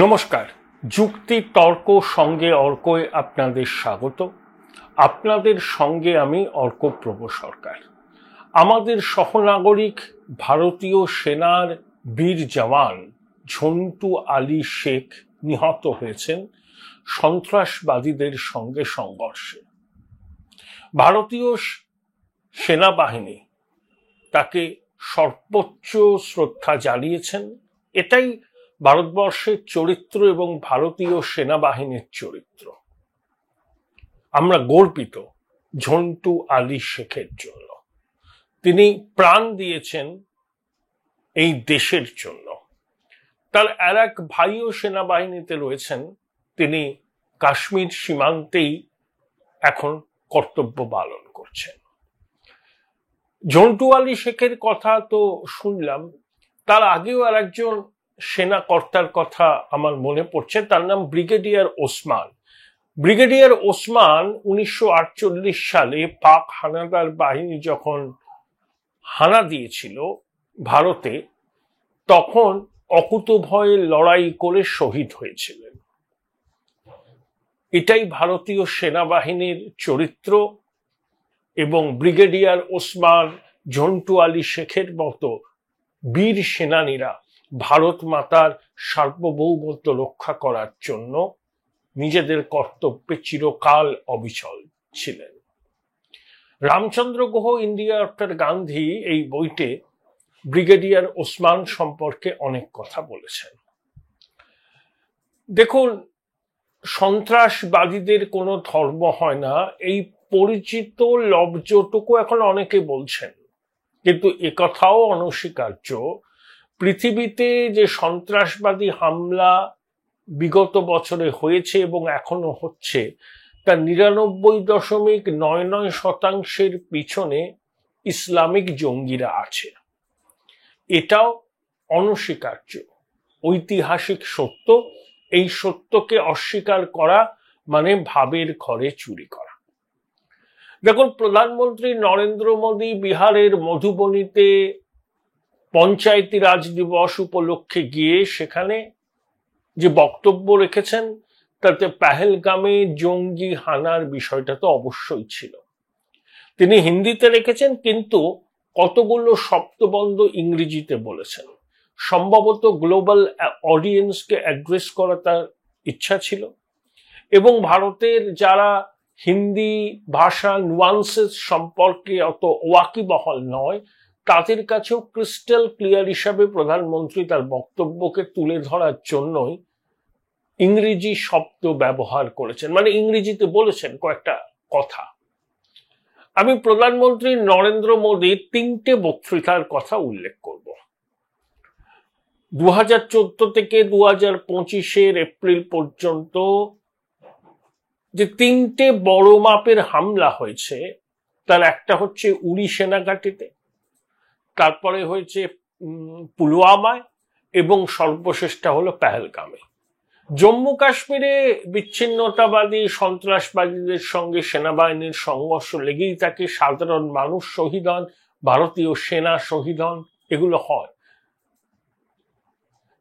নমস্কার। যুক্তি তর্ক সঙ্গে অর্কয় আপনাদের স্বাগত। আপনাদের সঙ্গে আমি অর্কপ্রভ সরকার। আমাদের সহনাগরিক ভারতীয় সেনার বীর জওয়ান ঝন্টু আলী শেখ নিহত হয়েছেন সন্ত্রাসবাদীদের সঙ্গে সংঘর্ষে। ভারতীয় সেনাবাহিনী তাকে সর্বোচ্চ শ্রদ্ধা জানিয়েছেন। এটাই ভারতবর্ষের চরিত্র এবং ভারতীয় সেনাবাহিনীর চরিত্র। আমরা গর্বিত ঝন্টু আলী শেখের জন্য। তিনি প্রাণ দিয়েছেন এই দেশের জন্য। তার আর এক ভাইও সেনাবাহিনীতে রয়েছেন, তিনি কাশ্মীর সীমান্তেই এখন কর্তব্য পালন করছেন। ঝন্টু আলী শেখের কথা তো শুনলাম, তার আগেও আর একজন সেনা কর্তার কথা আমার মনে পড়ছে, তার নাম ব্রিগেডিয়ার ওসমান। ব্রিগেডিয়ার ওসমান 1948 সালে পাক হানাদার বাহিনী যখন হানা দিয়েছিল ভারতে, তখন অকুতোভয়ে লড়াই করে শহীদ হয়েছিলেন। এটাই ভারতীয় সেনাবাহিনীর চরিত্র এবং ব্রিগেডিয়ার ওসমান, ঝন্টু আলী শেখের মতো বীর সেনানীরা ভারত মাতার সার্বভৌমত্ব রক্ষা করার জন্য নিজেদের কর্তব্যে চিরকাল অবিচল ছিলেন। রামচন্দ্র গুহ ইন্ডিয়া আফটার গান্ধী এই বইতে ব্রিগেডিয়ার ওসমান সম্পর্কে অনেক কথা বলেছেন। দেখুন, সন্ত্রাসবাদীদের কোনো ধর্ম হয় না, এই পরিচিত লব্জটুকু এখন অনেকে বলছেন, কিন্তু একথাও অনস্বীকার্য পৃথিবীতে যে সন্ত্রাসবাদী হামলা বিগত বছরে হয়েছে এবং এখনো হচ্ছে, তার 99.99% পিছনে ইসলামিক জঙ্গিরা আছে। এটাও অনস্বীকার্য ঐতিহাসিক সত্য। এই সত্যকে অস্বীকার করা মানে ভাবের ঘরে চুরি করা। দেখুন, প্রধানমন্ত্রী নরেন্দ্র মোদী বিহারের মধুবনীতে পঞ্চায়েতি রাজ দিবস উপলক্ষে গিয়ে সেখানে যে বক্তব্য রেখেছেন, তাতে পেহেলগামে জঙ্গি হানার বিষয়টা তো অবশ্যই ছিল। তিনি হিন্দিতে রেখেছেন, কিন্তু কতগুলো শব্দবন্ধ ইংরেজিতে বলেছেন। সম্ভবত গ্লোবাল অডিয়েন্সকে অ্যাড্রেস করা তার ইচ্ছা ছিল, এবং ভারতের যারা হিন্দি ভাষা নুয়ান্সেস সম্পর্কে অত ওয়াকিবহাল নয়, তাদের কাছেও ক্রিস্টাল ক্লিয়ার হিসাবে প্রধানমন্ত্রী তার বক্তব্যকে তুলে ধরার জন্যই ইংরেজি শব্দ ব্যবহার করেছেন, মানে ইংরেজিতে বলেছেন কয়েকটা কথা। আমি প্রধানমন্ত্রী নরেন্দ্র মোদীর 3টে বক্তৃতার কথা উল্লেখ করব। 2014 থেকে 2025 এপ্রিল পর্যন্ত যে 3টে বড় মাপের হামলা হয়েছে, তার একটা হচ্ছে উড়ি সেনাঘাটিতে, তারপরে হয়েছে পুলওয়ামায়, এবং সর্বশেষটা হলো পেহেলগামে। জম্মু কাশ্মীরে বিচ্ছিন্নতাবাদী সন্ত্রাসবাদীদের সঙ্গে সেনাবাহিনীর সংঘর্ষ লেগেই থাকে। সাধারণ মানুষ শহীদ হন, ভারতীয় সেনা শহীদ হন, এগুলো হয়।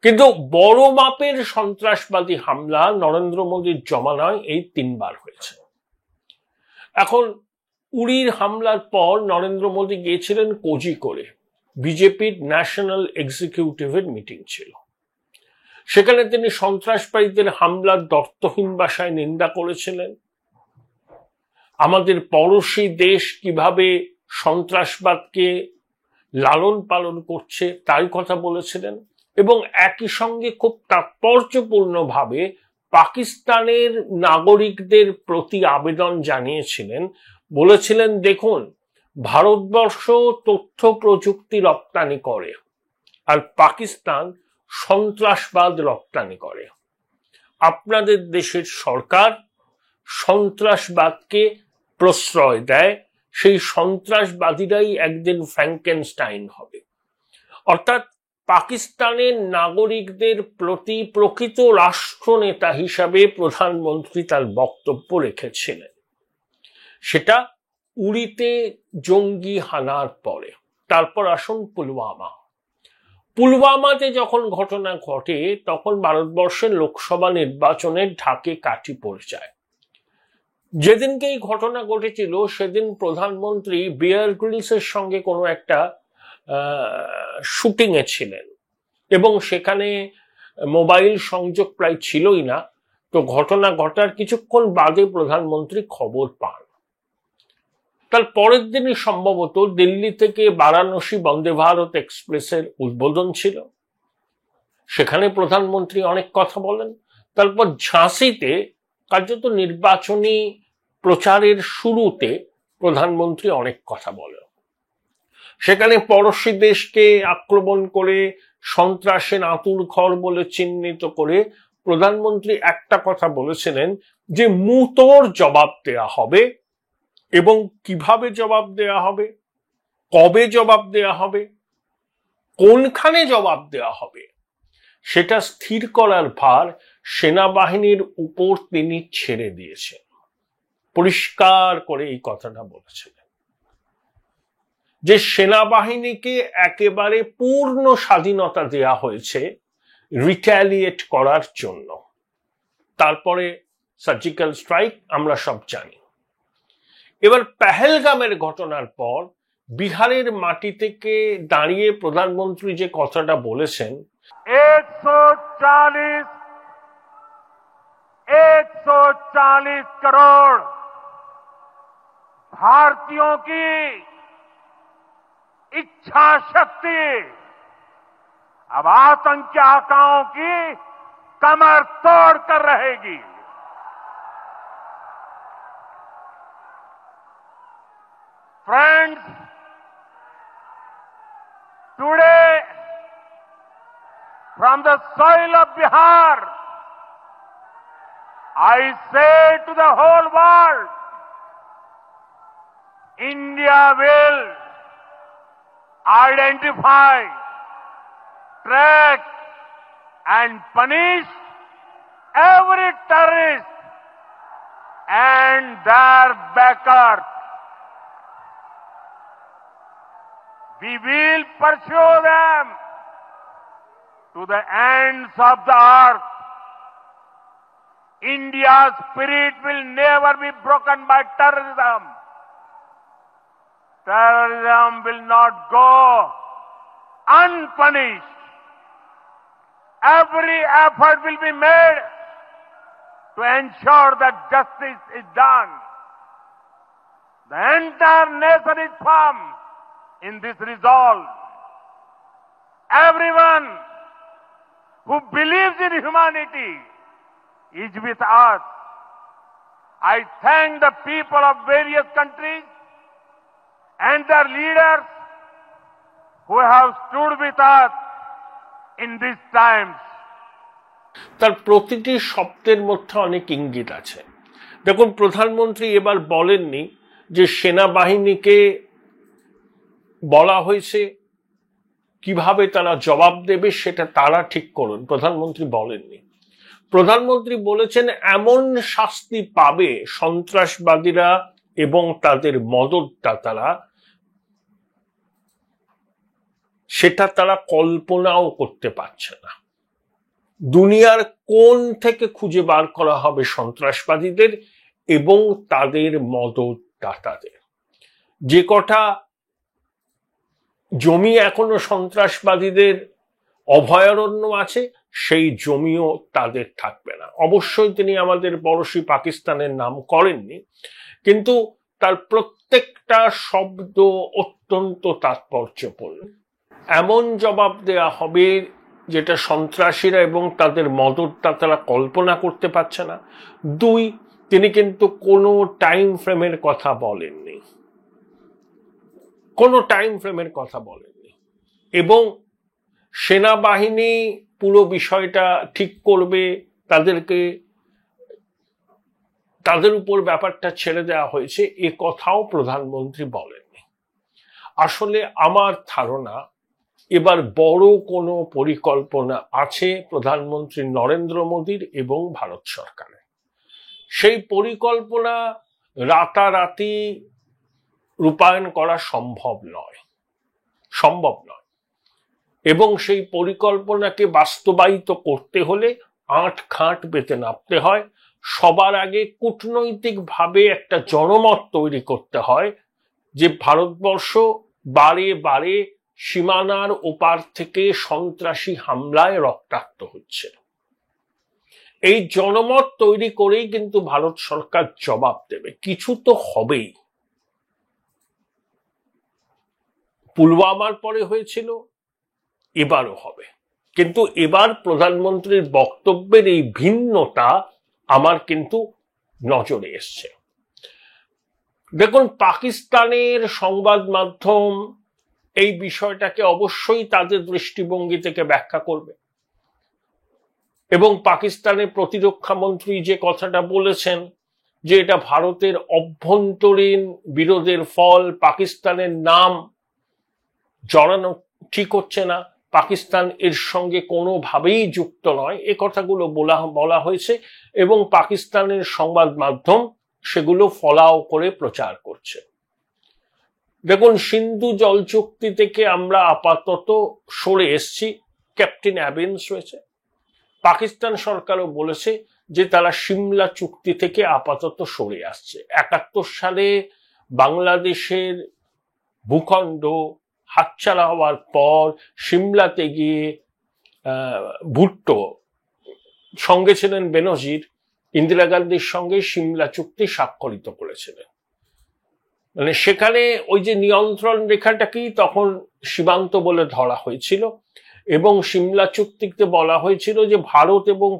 কিন্তু বড় মাপের সন্ত্রাসবাদী হামলা নরেন্দ্র মোদীর জমানায় এই 3বার হয়েছে। এখন উড়ির হামলার পর নরেন্দ্র মোদী গিয়েছিলেন কোজিকোড়ে, বিজেপির ন্যাশনাল এক্সিকিউটিভের মিটিং ছিল। সেখানে তিনি সন্ত্রাসবাদীদের হামলার দর্থহীন ভাষায় নিন্দা করেছিলেন। আমাদের পড়োশী দেশ কিভাবে সন্ত্রাসবাদকে লালন পালন করছে তাই কথা বলেছিলেন, এবং একই সঙ্গে খুব তাৎপর্যপূর্ণভাবে পাকিস্তানের নাগরিকদের প্রতি আবেদন জানিয়েছিলেন। বলেছিলেন, দেখুন, ভারতবর্ষ তথ্য প্রযুক্তি রপ্তানি করে আর পাকিস্তান সন্ত্রাসবাদ রপ্তানি করে। আপনাদের দেশের সরকার সন্ত্রাসবাদকে প্রশ্রয় দেয়, সেই সন্ত্রাসবাদীরাই একদিন ফ্র্যাঙ্কেনস্টাইন হবে। অর্থাৎ পাকিস্তানের নাগরিকদের প্রতি প্রকৃত রাষ্ট্রনেতা হিসাবে প্রধানমন্ত্রী তার বক্তব্য রেখেছিলেন। সেটা উড়িতে জঙ্গি হানার পরে। তারপর আসুন পুলওয়ামা। পুলওয়ামাতে যখন ঘটনা ঘটে তখন ভারতবর্ষের লোকসভা নির্বাচনের ঢাকে কাঠি পড়ে যায়। যেদিনকে এই ঘটনা ঘটেছিল সেদিন প্রধানমন্ত্রী বিয়ার গ্রিলসের সঙ্গে কোনো একটা শুটিং এ ছিলেন এবং সেখানে মোবাইল সংযোগ প্রায় ছিলই না। তো ঘটনা ঘটার কিছুক্ষণ বাদে প্রধানমন্ত্রী খবর পান। তার পরের দিনই সম্ভবত দিল্লি থেকে বারাণসী বন্দে ভারত এক্সপ্রেসের উদ্বোধন ছিল, সেখানে প্রধানমন্ত্রী অনেক কথা বলেন। তারপর ঝাঁসিতে কার্যত নির্বাচনী প্রচারের শুরুতে প্রধানমন্ত্রী অনেক কথা বলেন। সেখানে পড়শি দেশকে আক্রমণ করে সন্ত্রাসের আঁতুর ঘর বলে চিহ্নিত করে প্রধানমন্ত্রী একটা কথা বলেছিলেন যে মুতোর জবাব দেয়া হবে, এবং কিভাবে জবাব দেয়া হবে, কবে জবাব দেয়া হবে, কোনখানে জবাব দেয়া হবে, সেটা স্থির করার ভার সেনাবাহিনীর উপর তিনি ছেড়ে দিয়েছেন। পরিষ্কার করে এই কথাটা বলেছিলেন যে সেনাবাহিনীকে একেবারে পূর্ণ স্বাধীনতা দেয়া হয়েছে রিট্যালিয়েট করার জন্য। তারপরে সার্জিক্যাল স্ট্রাইক আমরা সব জানি। এবার পেহেলগামের ঘটনার পর বিহারের মাটি থেকে দাঁড়িয়ে প্রধানমন্ত্রী যে কথাটা বলেছেন, 140 करोड़ भारतीयों की इच्छा शक्ति अब आतंकी आकाओं की कमर तोड़ कर रहेगी। Friends, today from the soil of Bihar, I say to the whole world, India will identify, track and punish every terrorist and their backers. We will pursue them to the ends of the earth. India's spirit will never be broken by terrorism. Terrorism will not go unpunished. Every effort will be made to ensure that justice is done. The entire nation is firm in this resolve. Everyone who believes in humanity is with us. I thank the people of various countries and their leaders who have stood with us in these times. তার প্রতিটি শব্দের মধ্যে অনেক ইঙ্গিত আছে। দেখুন, প্রধানমন্ত্রী এবার বলেননি যে সেনাবাহিনীকে বলা হয়েছে কিভাবে তারা জবাব দেবে সেটা তারা ঠিক করুন, প্রধানমন্ত্রী বলেননি। প্রধানমন্ত্রী বলেছেন এমন শাস্তি পাবে সন্ত্রাসবাদীরা এবং তাদের মদতদাতারা, সেটা তারা কল্পনাও করতে পারছে না। দুনিয়ার কোণ থেকে খুঁজে বার করা হবে সন্ত্রাসবাদীদের এবং তাদের মদতদাতাদের। যে কটা জমি এখনো সন্ত্রাসবাদীদের অভয়ারণ্য আছে সেই জমিও তাদের থাকবে না। অবশ্যই তিনি আমাদের পড়শি পাকিস্তানের নাম করেননি, কিন্তু তার প্রত্যেকটা শব্দ অত্যন্ত তাৎপর্যপূর্ণ। এমন জবাব দেয়া হবে যেটা সন্ত্রাসীরা এবং তাদের মদতদাতারা কল্পনা করতে পারছে না। দুই, তিনি কিন্তু কোনো টাইম ফ্রেমের কথা বলেননি, কোনো টাইম ফ্রেমের কথা বলেননি, এবং সেনাবাহিনী পুরো বিষয়টা ঠিক করবে, তাদের উপর ব্যাপারটা ছেড়ে দেওয়া হয়েছে, এ কথাও প্রধানমন্ত্রী বলেননি। আসলে আমার ধারণা এবার বড় কোনো পরিকল্পনা আছে প্রধানমন্ত্রী নরেন্দ্র মোদীর এবং ভারত সরকারের। সেই পরিকল্পনা রাতারাতি রূপায়ণ করা সম্ভব নয়। এবং সেই পরিকল্পনাকে বাস্তবায়িত করতে হলে আঁট খাঁট পেতে নামতে হয়। সবার আগে কূটনৈতিকভাবে একটা জনমত তৈরি করতে হয় যে ভারতবর্ষ বারে বারে সীমানার ওপার থেকে সন্ত্রাসী হামলায় রক্তাক্ত হচ্ছে। এই জনমত তৈরি করেই কিন্তু ভারত সরকার জবাব দেবে, কিছু তো হবেই। পুলওয়ামার পরে হয়েছিল, এবারও হবে। কিন্তু এবার প্রধানমন্ত্রীর বক্তব্যের এই ভিন্নতা আমার কিন্তু নজরে এসছে। দেখুন, পাকিস্তানের সংবাদ মাধ্যম এই বিষয়টাকে অবশ্যই তাদের দৃষ্টিভঙ্গি থেকে ব্যাখ্যা করবে, এবং পাকিস্তানের প্রতিরক্ষা মন্ত্রী যে কথাটা বলেছেন যে এটা ভারতের অভ্যন্তরীণ বিরোধের ফল, পাকিস্তানের নাম জড়ানো ঠিক হচ্ছে না, পাকিস্তান এর সঙ্গে কোনোভাবেই যুক্ত নয়, এ কথাগুলো বলা হয়েছে এবং পাকিস্তানের সংবাদ মাধ্যম সেগুলো ফলাও করে প্রচার করছে। দেখুন, সিন্ধু জল চুক্তি থেকে আমরা আপাতত সরে এসেছি, ক্যাপ্টেন অ্যাবেন্স হয়েছে। পাকিস্তান সরকারও বলেছে যে তারা সিমলা চুক্তি থেকে আপাতত সরে আসছে। 71 সালে বাংলাদেশের ভূখণ্ড হাতছাড়া হওয়ার পর সিমলাতে গিয়ে ভুট্টো, সঙ্গে ছিলেন বেনজির, ইন্দিরা গান্ধীর সঙ্গে সিমলা চুক্তি স্বাক্ষরিত করেছিলেন। মানে সেখানে ওই যে নিয়ন্ত্রণ রেখাটাকেই তখন সীমান্ত বলে ধরা হয়েছিল, এবং সিমলা চুক্তিতে বলা হয়েছিল যে ভারত এবং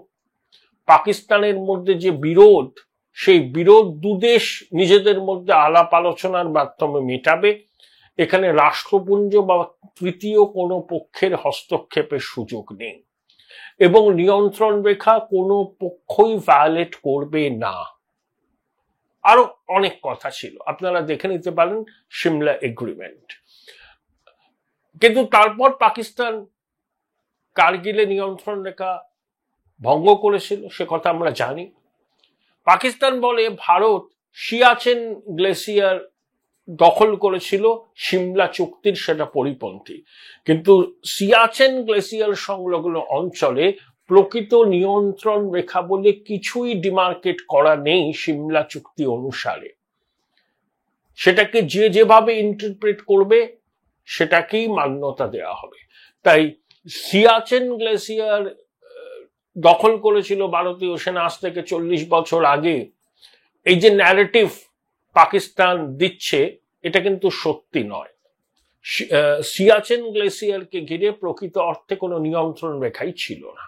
পাকিস্তানের মধ্যে যে বিরোধ, সেই বিরোধ দুদেশ নিজেদের মধ্যে আলাপ আলোচনার মাধ্যমে মেটাবে, এখানে রাষ্ট্রপুঞ্জ বা তৃতীয় কোনো পক্ষের হস্তক্ষেপের সুযোগ নেই, এবং নিয়ন্ত্রণ রেখা কোনো পক্ষই ভায়োলেট করবে না। আরো অনেক কথা ছিল, আপনারা দেখে নিতে পারেন সিমলা এগ্রিমেন্ট। কিন্তু তারপর পাকিস্তান কার্গিলে নিয়ন্ত্রণ রেখা ভঙ্গ করেছিল, সে কথা আমরা জানি। পাকিস্তান বলে ভারত সিয়াচেন গ্লেসিয়ার দখল করেছিল সিমলা চুক্তির, সেটা পরিপন্থী। কিন্তু সিয়াচেন গ্লেসিয়ার সংলগ্ন অঞ্চলে প্রকৃত নিয়ন্ত্রণ রেখা বলে কিছুই ডিমার্কেট করা নেই সিমলা চুক্তি অনুসারে। সেটাকে যে যেভাবে ইন্টারপ্রেট করবে সেটাকেই মান্যতা দেওয়া হবে। তাই সিয়াচেন গ্লেসিয়ার দখল করেছিল ভারতীয় সেনা আজ থেকে 40 বছর আগে, এই যে ন্যারেটিভ পাকিস্তান দিচ্ছে এটা কিন্তু সত্যি নয়। সিয়াচেন গ্লেসিয়ারকে ঘিরে প্রকৃত অর্থে কোনো নিয়ন্ত্রণ রেখাই ছিল না।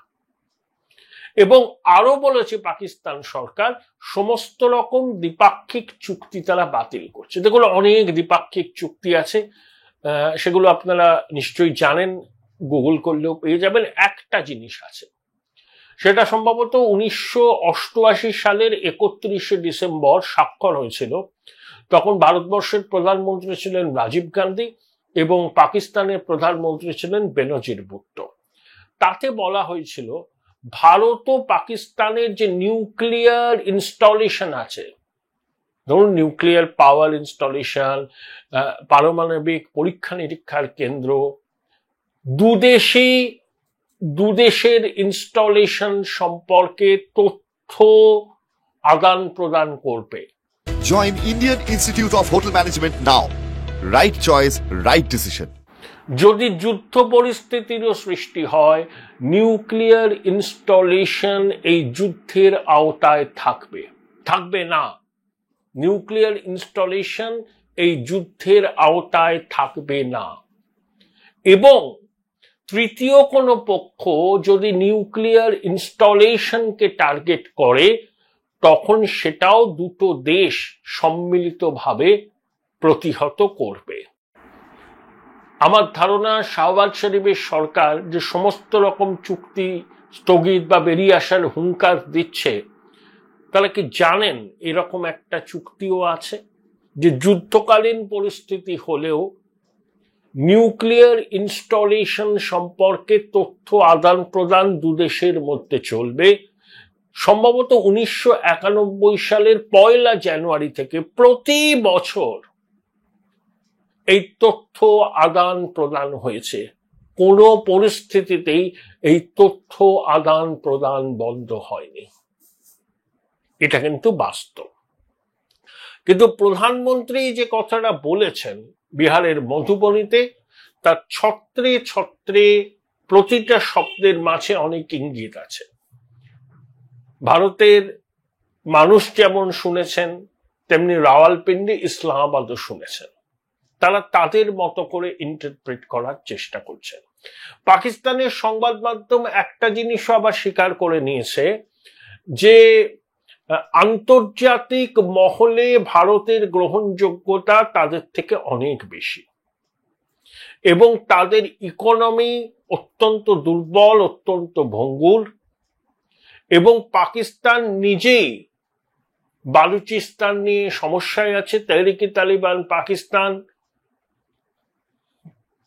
এবং আরো বলেছে পাকিস্তান সরকার সমস্ত রকম দ্বিপাক্ষিক চুক্তি তারা বাতিল করছে। দেখুন, অনেক দ্বিপাক্ষিক চুক্তি আছে, সেগুলো আপনারা নিশ্চয়ই জানেন, গুগল করলেও পেয়ে যাবেন। একটা জিনিস আছে, সেটা সম্ভবত 1988 সালের 31শে ডিসেম্বর স্বাক্ষর হয়েছিল। তখন ভারতবর্ষের প্রধানমন্ত্রী ছিলেন রাজীব গান্ধী এবং পাকিস্তানের প্রধানমন্ত্রী ছিলেন বেনজির ভুট্টো। তাতে বলা হয়েছিল ভারত ও পাকিস্তানের যে নিউক্লিয়ার ইনস্টলেশন আছে, ধরুন নিউক্লিয়ার পাওয়ার ইনস্টলেশন, পারমাণবিক পরীক্ষা নিরীক্ষার কেন্দ্র, দুদেশের ইনস্টলেশন সম্পর্কে তথ্য আদান প্রদান করবে। Join Indian Institute of Hotel Management now. Right choice, right decision. যদি যুদ্ধ পরিস্থিতিরও সৃষ্টি হয়, নিউক্লিয়ার ইনস্টলেশন এই যুদ্ধের আওতায় থাকবে না। নিউক্লিয়ার ইনস্টলেশন এই যুদ্ধের আওতায় থাকবে না। এবং তৃতীয় কোনো পক্ষ যদি নিউক্লিয়ার ইনস্টলেশনকে টার্গেট করে, তখন সেটাও দুটো দেশ সম্মিলিতভাবে প্রতিহত করবে। আমার ধারণা শাহবাজ শরীফের সরকার যে সমস্ত রকম চুক্তি স্থগিত বা বেরিয়ে আসার হুঙ্কার দিচ্ছে, তারা কি জানেন এরকম একটা চুক্তিও আছে যে যুদ্ধকালীন পরিস্থিতি হলেও নিউক্লিয়ার ইনস্টলেশন সম্পর্কে তথ্য আদান প্রদান দুদেশের মধ্যে চলবে। সম্ভবত 1991 সালের 1 জানুয়ারি থেকে প্রতি বছর এই তথ্য আদান প্রদান হয়েছে। কোনো পরিস্থিতিতেই এই তথ্য আদান প্রদান বন্ধ হয়নি। এটা কিন্তু বাস্তব। কিন্তু প্রধানমন্ত্রী যে কথাটা বলেছেন বিহারের মধুবনীতে, তার ছত্রে ছত্রে প্রতিটা শব্দের মাঝে অনেক ইঙ্গিত আছে। ভারতের মানুষ যেমন শুনেছেন, তেমনি রাওয়ালপিন্ডি, ইসলামাবাদও শুনেছেন। তারা তাদের মতো করে ইন্টারপ্রেট করার চেষ্টা করছেন। পাকিস্তানের সংবাদ মাধ্যম একটা জিনিসও আবার স্বীকার করে নিয়েছে যে আন্তর্জাতিক মহলে ভারতের গ্রহণযোগ্যতা তাদের থেকে অনেক বেশি এবং তাদের ইকোনমি অত্যন্ত দুর্বল, অত্যন্ত ভঙ্গুর, এবং পাকিস্তান নিজেই বালুচিস্তান নিয়ে সমস্যায় আছে। তেহরিকে তালিবান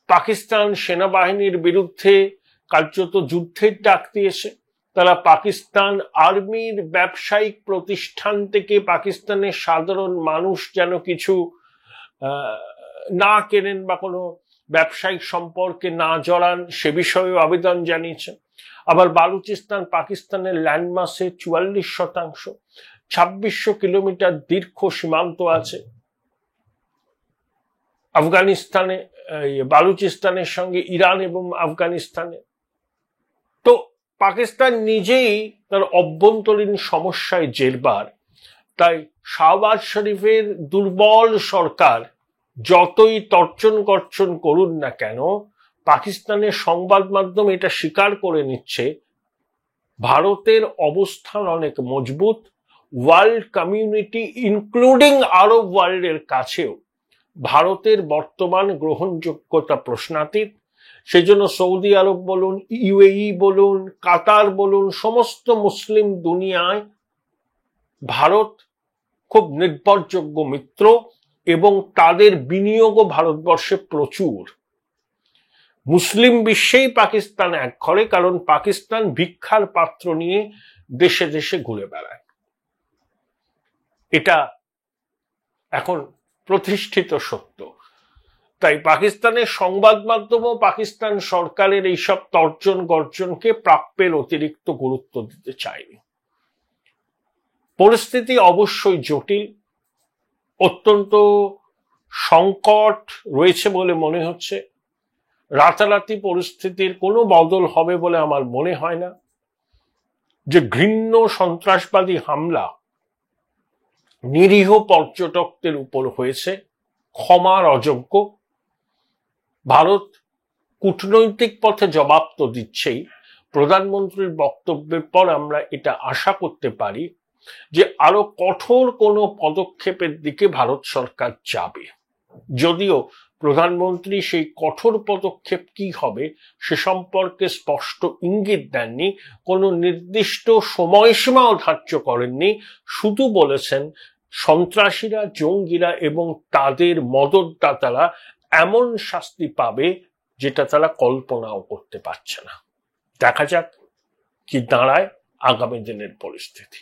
পাকিস্তান সেনাবাহিনীর বিরুদ্ধে কার্যত যুদ্ধের ডাক দিয়েছে। তারা পাকিস্তান আর্মির ব্যবসায়িক প্রতিষ্ঠান থেকে পাকিস্তানের সাধারণ মানুষ যেন কিছু না কেনেন বা কোনো ব্যবসায়িক সম্পর্কে না জড়ান সে বিষয়েও আবেদন জানিয়েছে। আবার বালুচিস্তান পাকিস্তানের ল্যান্ডমাসের 44%, 2600 কিলোমিটার দীর্ঘ সীমান্ত আছে আফগানিস্তানে, বালুচিস্তানের সঙ্গে ইরান এবং আফগানিস্তানে। তো পাকিস্তান নিজেই তার অভ্যন্তরীণ সমস্যায় জেরবার। তাই শাহবাজ শরীফের দুর্বল সরকার যতই তর্জন গর্জন করুন না কেন, পাকিস্তানের সংবাদ মাধ্যম এটা স্বীকার করে নিচ্ছে ভারতের অবস্থান অনেক মজবুত। ওয়ার্ল্ড কমিউনিটি ইনক্লুডিং আরব ওয়ার্ল্ডের কাছেও ভারতের বর্তমান গ্রহণযোগ্যতা প্রশ্নাতীত। সেজন্য সৌদি আরব বলুন, ইউএই বলুন, কাতার বলুন, সমস্ত মুসলিম দুনিয়ায় ভারত খুব নির্ভরযোগ্য মিত্র এবং তাদের বিনিয়োগও ভারতবর্ষে প্রচুর। মুসলিম বিশ্বেই পাকিস্তান একঘরে, কারণ পাকিস্তান ভিক্ষার পাত্র নিয়ে দেশে দেশে ঘুরে বেড়ায়। এটা এখন প্রতিষ্ঠিত সত্য। তাই পাকিস্তানের সংবাদ মাধ্যমও পাকিস্তান সরকারের এইসব তর্জন গর্জনকে প্রাপ্যের অতিরিক্ত গুরুত্ব দিতে চায়নি। পরিস্থিতি অবশ্যই জটিল, অত্যন্ত সংকট রয়েছে বলে মনে হচ্ছে। রাতারাতি পরিস্থিতির কোনো বদল হবে বলে আমার মনে হয় না। যে ঘৃণ্য সন্ত্রাসবাদী হামলা নিরীহ পর্যটকদের উপর হয়েছে ক্ষমার অযোগ্য। ভারত কূটনৈতিক পথে জবাব তো দিচ্ছেই। প্রধানমন্ত্রীর বক্তব্যের পর আমরা এটা আশা করতে পারি যে আরো কঠোর কোনো পদক্ষেপের দিকে ভারত সরকার যাবে। যদিও প্রধানমন্ত্রী সেই কঠোর পদক্ষেপ কি হবে সে সম্পর্কে স্পষ্ট ইঙ্গিত দেননি, কোনো নির্দিষ্ট সময়সীমাও ধার্য করেননি। শুধু বলেছেন সন্ত্রাসীরা, জঙ্গিরা এবং তাদের মদতদাতারা এমন শাস্তি পাবে যেটা তারা কল্পনাও করতে পারছে না। দেখা যাক কি দাঁড়ায় আগামী দিনের পরিস্থিতি।